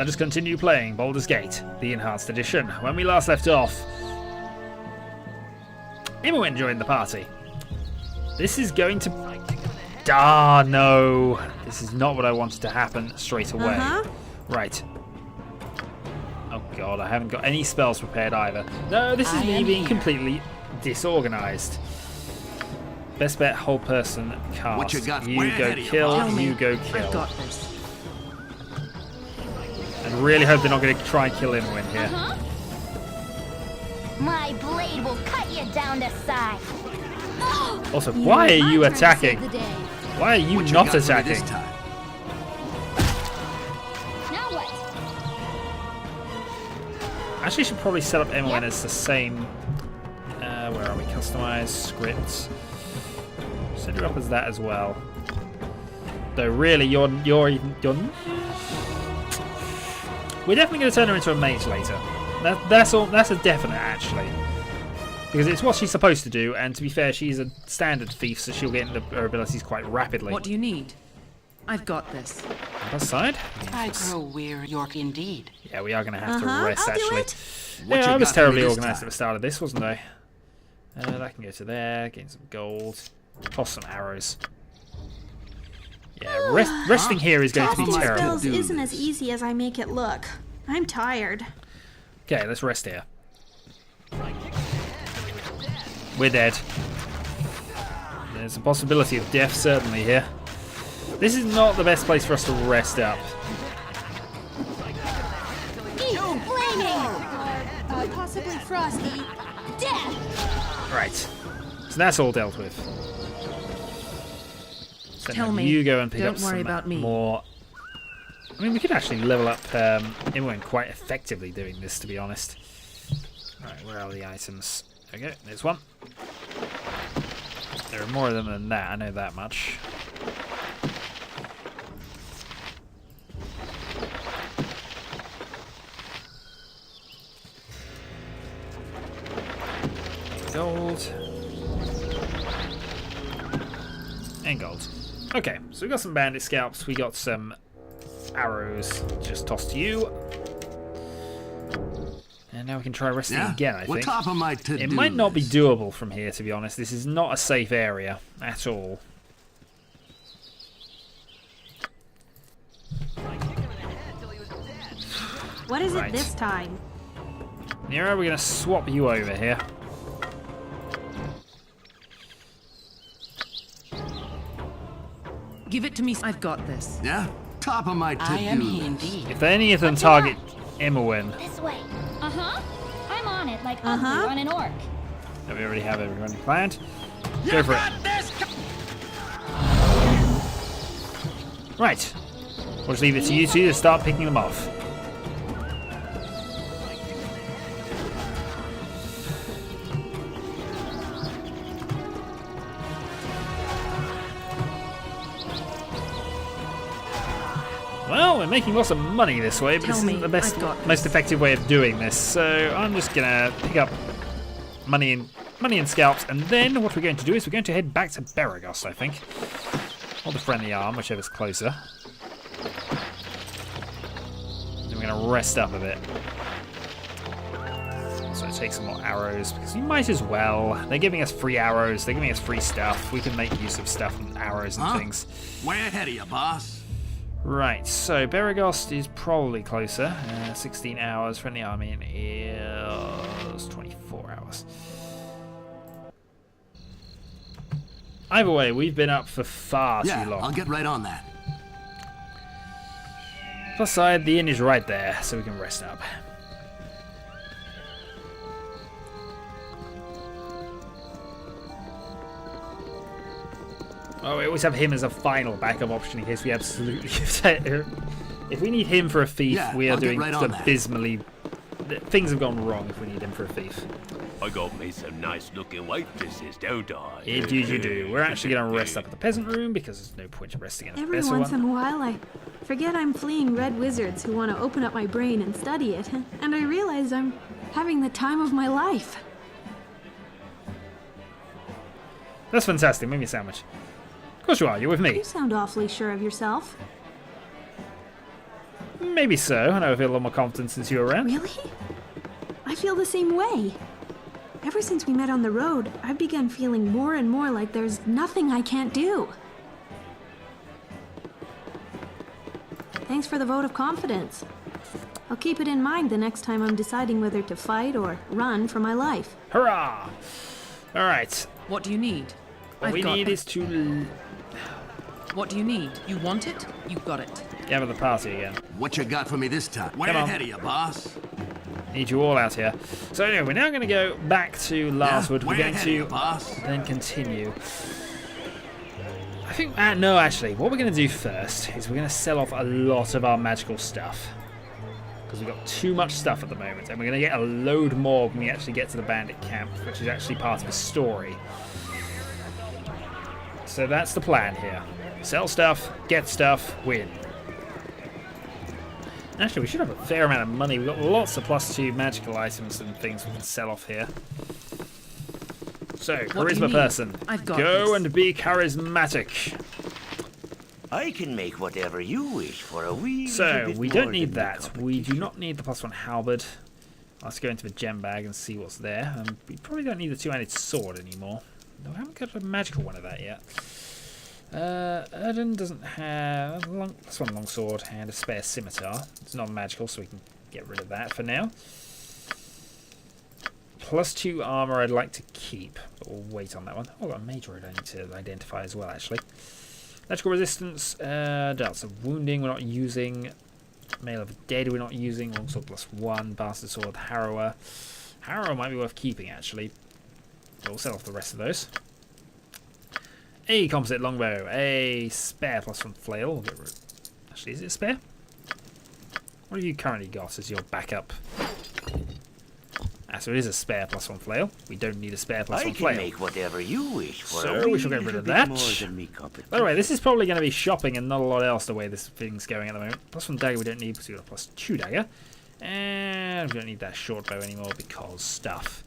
Let us continue playing Baldur's Gate, the Enhanced Edition. When we last left off, Imoen joined the party. This is going to... Ah, no. This is not what I wanted to happen straight away. Right. Oh, God, I haven't got any spells prepared either. No, this is me being completely disorganized. Best bet, whole person cast. What you got? You go kill, you go kill. I've got this. And really hope they're not going to try and kill Imoen here. My blade will cut you down to size. Also, why are you attacking? Why are you not attacking? Now what? Actually, should probably set up Imoen as the same. Where are we? Customize scripts. Set her up as that as well. Though really, you're. We're definitely going to turn her into a mage later. That's all. That's a definite, actually, because it's what she's supposed to do. And to be fair, she's a standard thief, so she'll get into her abilities quite rapidly. What do you need? I've got this. Other side. I grow weary, York, indeed. Yeah, we are going to have to rest. I'll do actually, it. yeah, I was terribly organised at the start of this, wasn't I? That can go to there. Gain some gold. Toss some arrows. Yeah, resting here is going to be Casting terrible. spells isn't as easy as I make it look. I'm tired. Okay, let's rest here. We're dead. There's a possibility of death certainly here. This is not the best place for us to rest up. Evil flaming! Possibly frosty. Death! Right. So that's all dealt with. So Tell now me. you go and pick Don't up worry some about me. more. I mean, we could actually level up Imoen quite effectively doing this, to be honest. Right, where are the items? Okay, there's one. There are more of them than that, I know that much. Gold. And gold. Okay, so we got some bandit scalps, we got some arrows, just tossed to you. And now we can try resting again, I think. Top of my to-do It might not be list? doable from here, to be honest. This is not a safe area at all. What is Right. it this time? Nero, we're going to swap you over here. Give it to me. I've got this. Yeah? Top of my to-do I am he list. indeed. If any of them target Imoen, This way. I'm on it like on an orc. that we already have everyone planned, go for it. Right. We'll just leave it to you two to start picking them off. Well, we're making lots of money this way, but this isn't the best, most effective way of doing this. So I'm just gonna pick up money and scalps, and then what we're going to do is we're going to head back to Beragos, I think, or the Friendly Arm, whichever's closer. Then we're gonna rest up a bit. So take some more arrows because you might as well. They're giving us free arrows. They're giving us free stuff. We can make use of stuff and arrows and things. Way ahead of you, boss. Right, so Beragos is probably closer. 16 hours. Friendly Army is 24 hours. Either way, we've been up for far too long. I'll get right on that. Plus side, the inn is right there, so we can rest up. Oh, we always have him as a final backup option in case we absolutely... If we need him for a thief, we are doing abysmally... Things have gone wrong if we need him for a thief. I got me some nice looking waitresses, don't I? Indeed you do. We're actually going to rest up at the peasant room because there's no point in resting in the Every peasant once one. in a while, I forget I'm fleeing red wizards who want to open up my brain and study it, and I realize I'm having the time of my life. That's fantastic. Make me a sandwich. Of course you are. You're with me. You sound awfully sure of yourself. Maybe so. I know I feel a lot more confident since you were around. Really? I feel the same way. Ever since we met on the road, I've begun feeling more and more like there's nothing I can't do. Thanks for the vote of confidence. I'll keep it in mind the next time I'm deciding whether to fight or run for my life. Hurrah! Alright. What do you need? What we need is to What do you need? You want it? You got it. gather the party again. What you got for me this time? Way Come on. ahead of you, boss. Need you all out here. So anyway, we're now going to go back to Lastwood. We're way going ahead of you, to boss. then continue. I think, no, actually, what we're going to do first is we're going to sell off a lot of our magical stuff. Because we've got too much stuff at the moment. And we're going to get a load more when we actually get to the bandit camp, which is actually part of the story. So that's the plan here. Sell stuff, get stuff, win. Actually, we should have a fair amount of money. We've got lots of +2 magical items and things we can sell off here. So, do you charisma need? person. I've got Go this. and be charismatic. I can make whatever you wish for a wee little So, bit we don't more need than the that. We do not need the +1 halberd. Let's go into the gem bag and see what's there. We probably don't need the two-handed sword anymore. No, I haven't got a magical one of that yet. Erden doesn't have +1 longsword and a spare scimitar. It's not magical, so we can get rid of that for now. +2 armor I'd like to keep, but we'll wait on that one. Oh, I've got a mage road I need to identify as well, actually. Electrical resistance, darts of wounding we're not using. Mail of the Dead we're not using. Longsword +1, bastard sword, harrower. Harrower might be worth keeping, actually. We'll sell off the rest of those. A composite longbow, a spare +1 flail. We'll get rid. Actually, is it a spare? What have you currently got as your backup? So it is a spare +1 flail. We don't need a spare +1 I can flail. make whatever you wish for So a we wee shall get rid little of bit that. more than me competition. By the way, this is probably going to be shopping and not a lot else the way this thing's going at the moment. +1 dagger we don't need because we've got a +2 dagger. And we don't need that short bow anymore because stuff.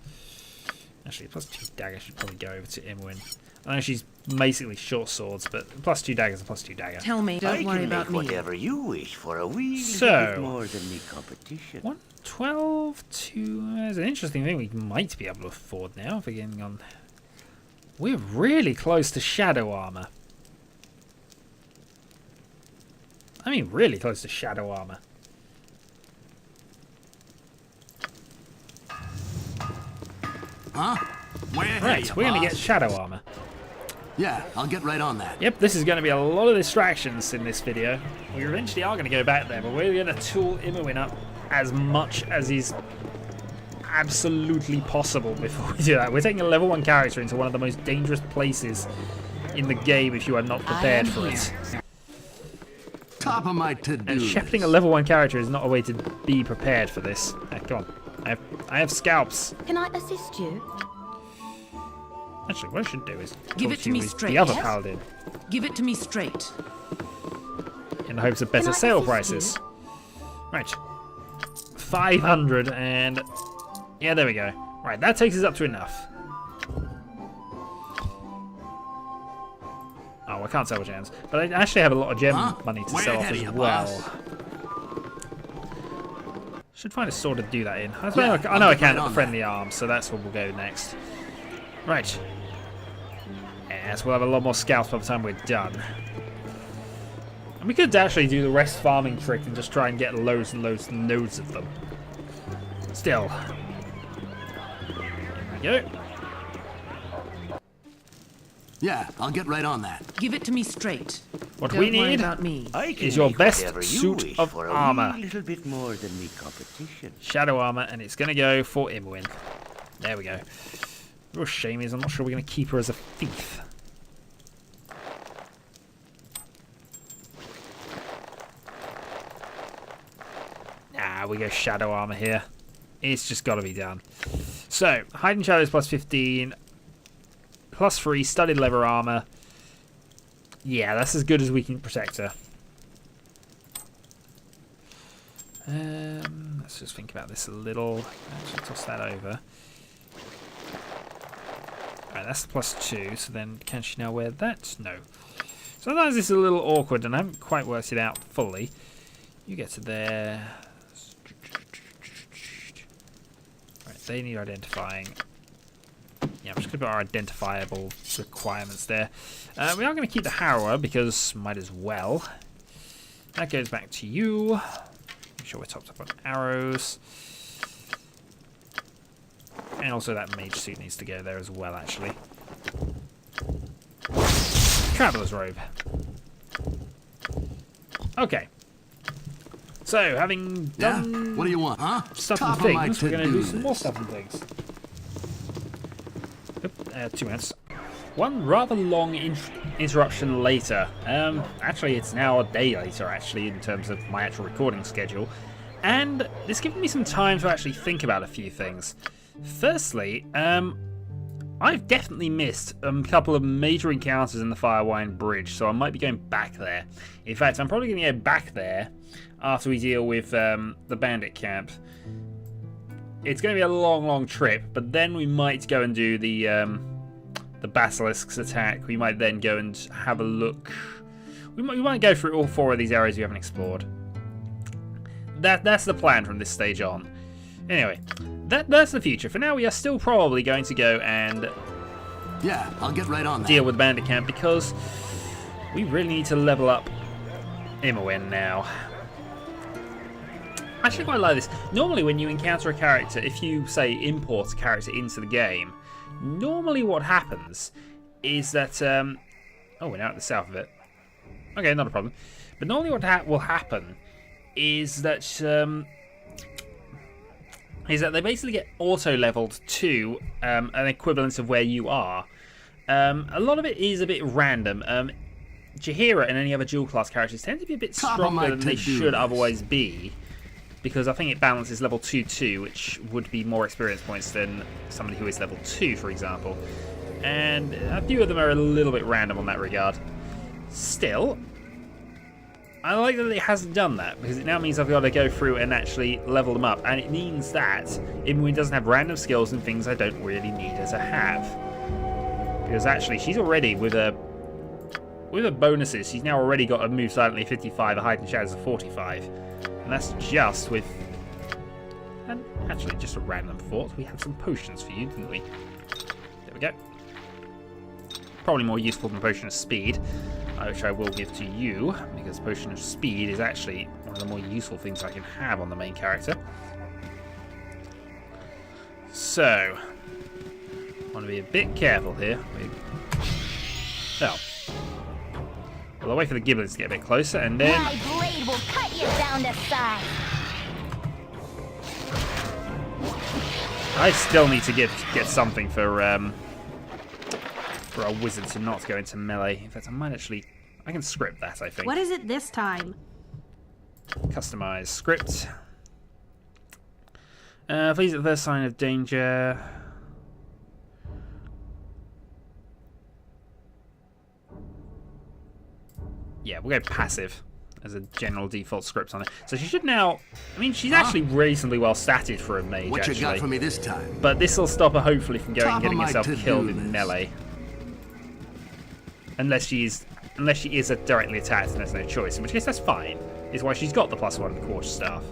Actually, +2 dagger should probably go over to Imwin. I know she's basically short swords, but +2 daggers and +2 dagger. Tell me, don't I worry can about make me. whatever you wish for a wee So, little bit more than me competition. 112 to... There's an interesting thing we might be able to afford now if we're getting on... We're really close to shadow armor. I mean, really close to shadow armor. Huh? Way ahead of Right, you, we're going to get boss. shadow armor. Yeah, I'll get right on that. Yep, this is going to be a lot of distractions in this video. We eventually are going to go back there, but we're going to tool Imowin up as much as is absolutely possible before we do that. We're taking a level 1 character into one of the most dangerous places in the game if you are not prepared for it. Top of my to-do And list. shepherding a level 1 character is not a way to be prepared for this. Come on. I have scalps. Can I assist you? Actually, what I should do is Give talk it to me you with straight. the other Yes? paladin Give it to me straight. in the hopes of better I sale assist prices. Right. 500 and... Yeah, there we go. Right, that takes us up to enough. Oh, I can't sell gems. But I actually have a lot of gem money to Way sell off ahead as of you, well. boss. Should find a sword to do that in. I Yeah, know I I'll can get right at the on friendly arms, so that's where we'll go next. Right. Yes, we'll have a lot more scalps by the time we're done. And we could actually do the rest farming trick and just try and get loads and loads and loads of them. Still. Here we go. Yeah, I'll get right on that. Give it to me straight. What Don't we worry need about me. I can is your make best whatever you suit wish of for a armor. wee little bit more than me competition. Shadow armor, and it's going to go for Imwin. There we go. The real shame is I'm not sure we're going to keep her as a thief. Ah, we go shadow armor here. It's just got to be done. So, hiding shadows +15, +3 studded leather armor. Yeah, that's as good as we can protect her. Let's just think about this a little. Actually, toss that over. Alright, that's the +2, so then can she now wear that? No. Sometimes it's a little awkward, and I haven't quite worked it out fully. You get to there. Right, they need identifying. Yeah, I'm just going to put our identifiable requirements there. We are going to keep the Harrower because might as well. That goes back to you. Make sure we're topped up on arrows. And also that mage suit needs to go there as well, actually. Traveler's robe. Okay. So, having done what do you want, huh? stuff and things, we're going to do some more stuff and things. Oop, 2 minutes. One rather long interruption later. Actually, it's now a day later, actually, in terms of my actual recording schedule. And it's given me some time to actually think about a few things. Firstly, I've definitely missed a couple of major encounters in the Firewind Bridge, so I might be going back there. In fact, I'm probably going to go back there after we deal with the bandit camp. It's going to be a long, long trip, but then we might go and do the Basilisk's attack. We might then go and have a look. We might go through all 4 of these areas we haven't explored. That's the plan from this stage on. Anyway, that's the future. For now, we are still probably going to go and I'll get right on that. Deal with bandit camp because we really need to level up Immerwin now. I actually quite like this. Normally, when you encounter a character, if you say import a character into the game, normally what happens is that oh, we're now at the south of it. Okay, not a problem. But normally what will happen is that they basically get auto-leveled to an equivalent of where you are. A lot of it is a bit random. Jaheira and any other dual-class characters tend to be a bit stronger than they should otherwise be, because I think it balances level 2-2, which would be more experience points than somebody who is level 2, for example. And a few of them are a little bit random on that regard. Still, I like that it hasn't done that, because it now means I've got to go through and actually level them up, and it means that Imwin doesn't have random skills and things I don't really need her to have. Because actually, she's already, with her bonuses, she's now already got a move silently 55, a hide in shadows of 45. And that's just with... And actually, just a random thought. We had some potions for you, didn't we? There we go. Probably more useful than Potion of Speed, which I will give to you, because Potion of Speed is actually one of the more useful things I can have on the main character. So, I want to be a bit careful here. Oh. Well, I'll wait for the giblins to get a bit closer, and then... My blade will cut you down to size! I still need to get something for our wizard to not go into melee. In fact, I might actually... I can script that, I think. What is it this time? Customize script. Please at the first sign of danger... Yeah, we'll go passive as a general default script on it. So she should now... I mean, she's actually reasonably well statted for a mage, What you got for me this time? But this will stop her, hopefully, from going and getting herself killed in melee. Unless she is directly attacked and there's no choice, in which case that's fine. Is why she's got the +1 quarterstaff.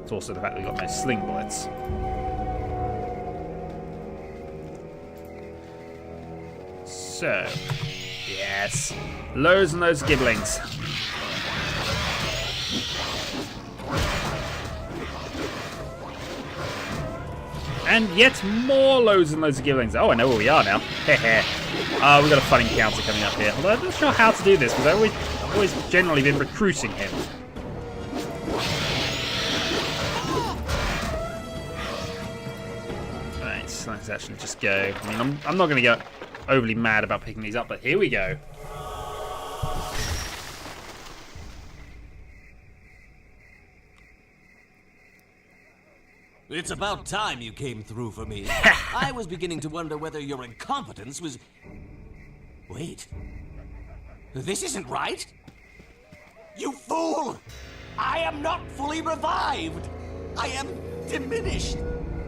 It's also the fact that we've got no sling bullets. So... Yes. Loads and loads of gibblings. And yet more loads and loads of gibblings. Oh, I know where we are now. Heh. We've got a fun encounter coming up here. Although I'm not sure how to do this, because I've always generally been recruiting him. Right, so let's actually just go. I mean, I'm not going to go overly mad about picking these up, but here we go. It's about time you came through for me. I was beginning to wonder whether your incompetence was... Wait. This isn't right. You fool! I am not fully revived. I am diminished,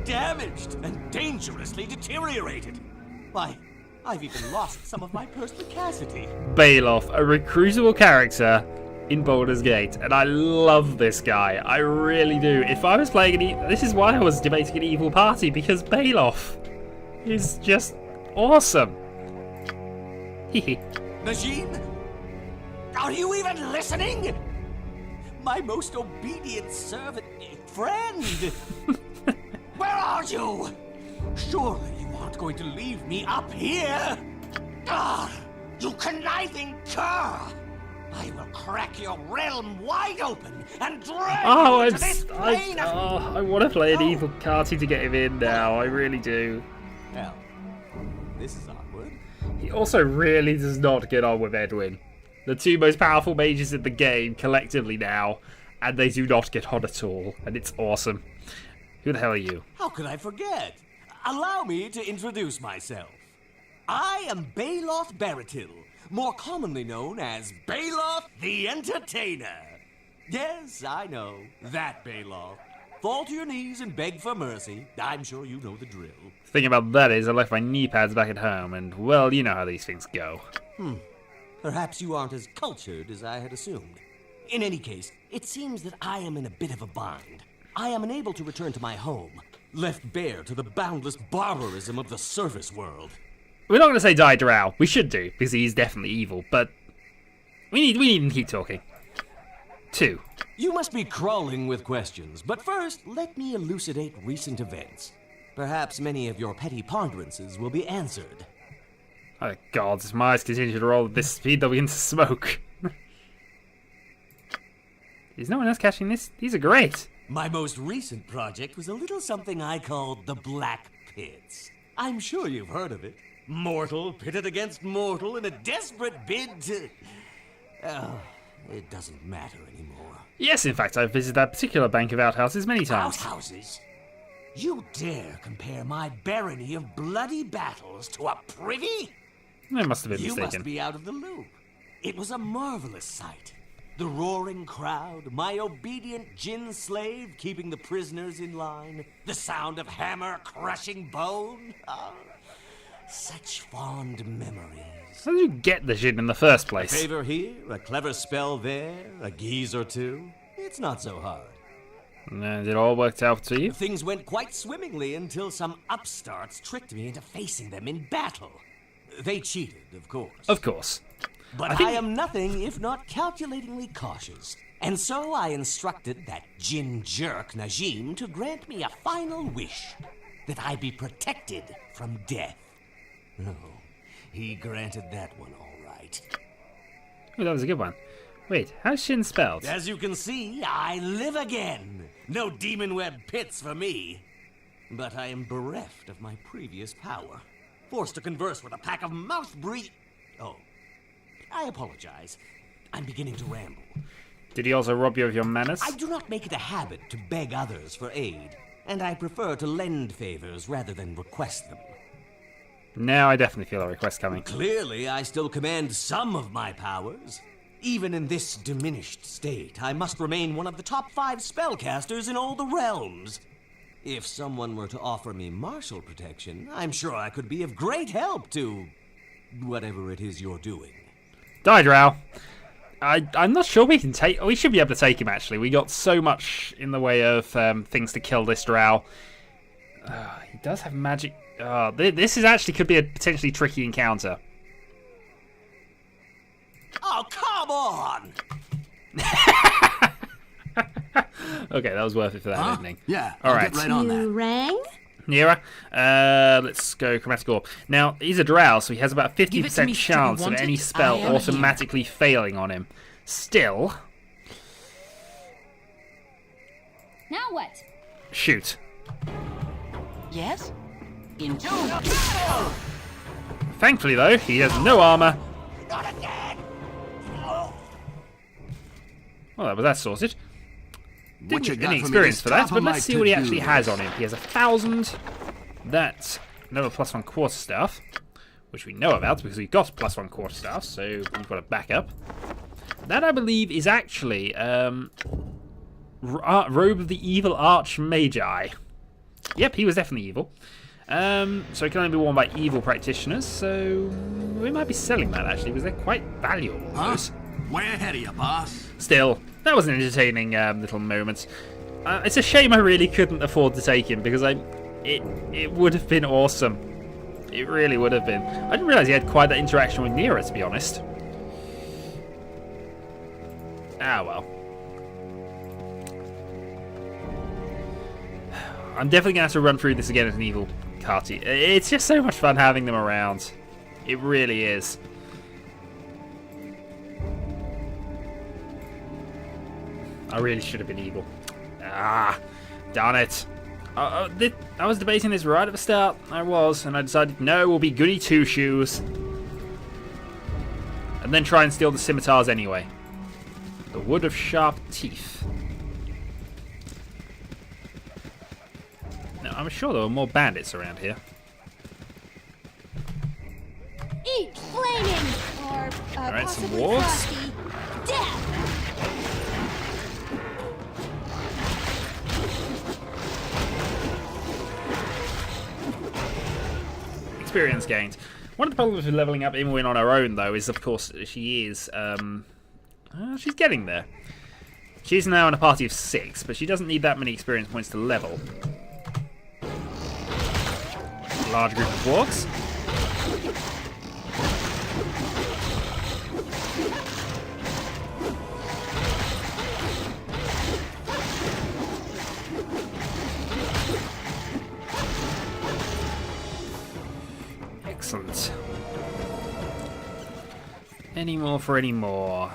damaged, and dangerously deteriorated. Why, I've even lost some of my perspicacity. Bailoff, a recruitable character, in Baldur's Gate, and I love this guy. I really do. If I was playing this is why I was debating an evil party, because Baloth is just awesome. Hehe. Najim? Are you even listening? My most obedient servant, friend. Where are you? Surely you aren't going to leave me up here. Ah, you conniving cur! I will crack your realm wide open and drag you into this plane of... I want to play an evil party to get him in now. I really do. Hell, this is awkward. He also really does not get on with Edwin. The two most powerful mages in the game collectively now, and they do not get on at all, and it's awesome. Who the hell are you? How could I forget? Allow me to introduce myself. I am Baloth Baratil, more commonly known as Baloth the Entertainer. Yes, I know, that Baloth. Fall to your knees and beg for mercy. I'm sure you know the drill. The thing about that is I left my knee pads back at home, and, well, you know how these things go. Perhaps you aren't as cultured as I had assumed. In any case, it seems that I am in a bit of a bind. I am unable to return to my home, left bare to the boundless barbarism of the surface world. We're not going to say die Drow. We should do, because he's definitely evil, but we need to keep talking. 2. You must be crawling with questions, but first, let me elucidate recent events. Perhaps many of your petty ponderances will be answered. Oh god, if my eyes continue to roll at this speed, they'll begin to smoke. Is no one else catching this? These are great. My most recent project was a little something I called the Black Pits. I'm sure you've heard of it. Mortal pitted against mortal in a desperate bid to... Oh, it doesn't matter anymore. Yes, in fact, I've visited that particular bank of outhouses many times. Outhouses? You dare compare my barony of bloody battles to a privy? I must have been You mistaken. must be out of the loop. It was a marvelous sight. The roaring crowd, my obedient djinn slave keeping the prisoners in line, the sound of hammer crushing bone. Ah, such fond memories. How did you get the shit in the first place? Favor here, a clever spell there, a geese or two. It's not so hard. And it all worked out to you? Things went quite swimmingly until some upstarts tricked me into facing them in battle. They cheated, of course. Of course. But I am nothing if not calculatingly cautious. And so I instructed that djinn jerk Najim to grant me a final wish. That I be protected from death. Oh, he granted that one all right. Oh, that was a good one. Wait, how's Shin spelled? As you can see, I live again. No demon web pits for me. But I am bereft of my previous power. Forced to converse with a pack of mouth-breathing... Oh, I apologize. I'm beginning to ramble. Did he also rob you of your manners? I do not make it a habit to beg others for aid, and I prefer to lend favors rather than request them. Now I definitely feel a request coming. Clearly, I still command some of my powers. Even in this diminished state, I must remain one of the top 5 spellcasters in all the realms. If someone were to offer me martial protection, I'm sure I could be of great help to... whatever it is you're doing. Die, Drow. I'm not sure we can take... We should be able to take him, actually. We got so much in the way of things to kill this Drow. He does have magic... this is actually could be a potentially tricky encounter. Oh, come on! Okay, that was worth it for that evening. Yeah, All I'll right. get right on You that. rang? Nearer. Let's go chromatic orb. Now, he's a drow, so he has about a Give it to 50% me, chance you of want any it? spell I am automatically failing on him. Still, Now what? shoot. Yes? Into Thankfully, though, he has no armor. Well, that was that sorted. Didn't What you get got any for me experience this for that, top but of my let's see what he to-do actually has list? on him. He has 1,000. That's another +1 quarterstaff, which we know about because we've got +1 quarterstaff, so we've got a backup. That, I believe, is actually Robe of the Evil Archmagi. Yep, he was definitely evil. So it can only be worn by evil practitioners, so we might be selling that, actually, because they're quite valuable. Huh? Those. Way ahead of you, boss. Still, that was an entertaining little moment. It's a shame I really couldn't afford to take him, because it would have been awesome. It really would have been. I didn't realise he had quite that interaction with Nira, to be honest. Ah, well. I'm definitely going to have to run through this again as an evil Carty. It's just so much fun having them around. It really is. I really should have been evil. Ah, darn it. I was debating this right at the start. I was, and I decided, no, we'll be goody two-shoes. And then try and steal the scimitars anyway. The wood of sharp teeth. Now, I'm sure there were more bandits around here. Eat flaming! Or Alright, some possibly wolves. frosty death! Experience gained. One of the problems with leveling up Imwin on her own, though, is of course she is. She's getting there. She's now in a party of 6, but she doesn't need that many experience points to level. Large group of dwarves. Excellent. Any more for any more?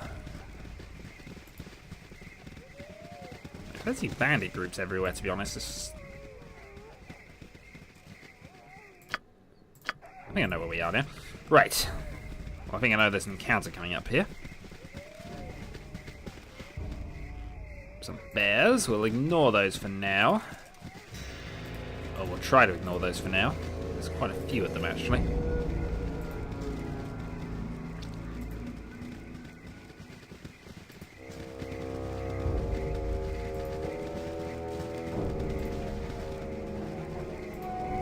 I don't see bandit groups everywhere, to be honest. I think I know where we are now. Right. Well, I think I know there's an encounter coming up here. Some bears. We'll ignore those for now. Or we'll try to ignore those for now. There's quite a few of them, actually.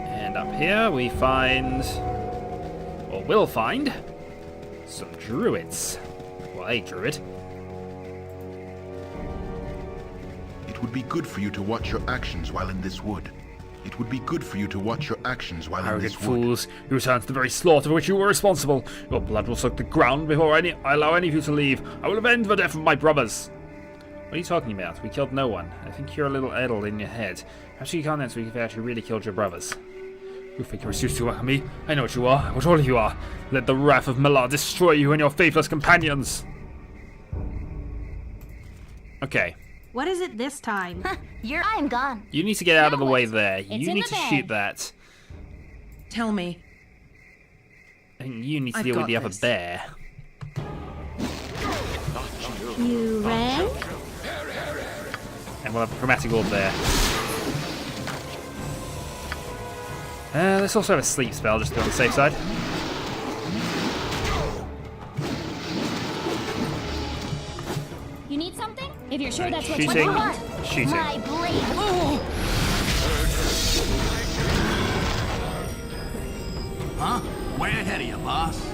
And up here we find, or will find, some druids. Well, a druid. It would be good for you to watch your actions while in this wood. It would be good for you to watch your actions while in Arrogant this wood. fools, you return to the very slaughter for which you were responsible. Your blood will soak the ground before I allow any of you to leave. I will avenge the death of my brothers. What are you talking about? We killed no one. I think you're a little addled in your head. Perhaps you can't answer if you actually really killed your brothers. You think you're used to me? I know what you are, what all of you are. Let the wrath of Malar destroy you and your faithless companions. Okay. What is it this time? I'm gone. You need to get out of the Now way what? there. It's You in need the to bag. shoot that. Tell me. And you need to I've deal with got the other this. bear. You rang? And we'll have a chromatic orb there. Let's also have a sleep spell just to be on the safe side. You need something? If you're sure Right, that's what shooting. you want. Shooting. My blade. Huh? Way ahead of you, boss.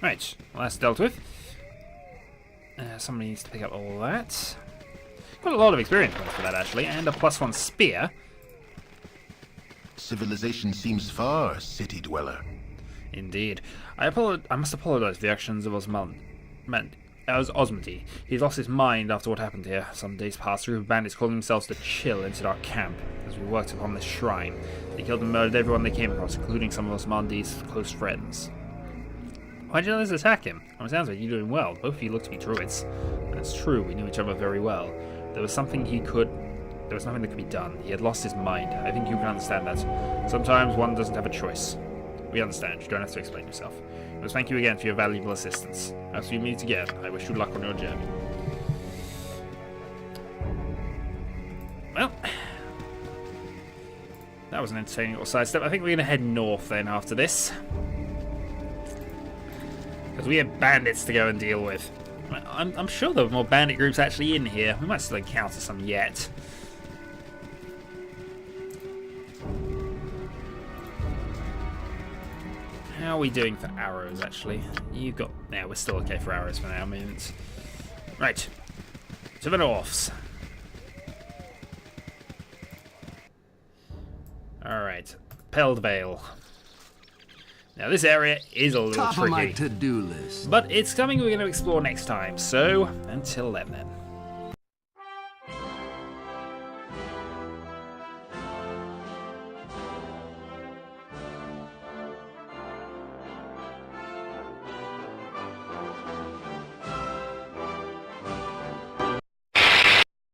Right, well that's dealt with. Somebody needs to pick up all that. Got a lot of experience points for that actually, and a +1 spear. Civilization seems far, city dweller. Indeed. I must apologise for the actions of Osmody. He's lost his mind after what happened here. Some days past, a group of bandits calling themselves the Chill entered our camp as we worked upon this shrine. They killed and murdered everyone they came across, including some of Osmondi's close friends. Why did you let us attack him? It sounds like you're doing well. Both of you look to be druids. That's true, we knew each other very well. There was nothing that could be done. He had lost his mind. I think you can understand that. Sometimes one doesn't have a choice. We understand. You don't have to explain yourself. But thank you again for your valuable assistance. As we meet again, I wish you luck on your journey. Well, that was an entertaining little sidestep. I think we're going to head north then after this. Because we have bandits to go and deal with. I'm sure there were more bandit groups actually in here. We might still encounter some yet. How are we doing for arrows, actually? You've got... Yeah, we're still okay for arrows for now. I mean, it's... Right. To the norths. Alright. Peld Vale. Now, this area is a little Top of my tricky. to-do list. But it's something we're going to explore next time. So, until then.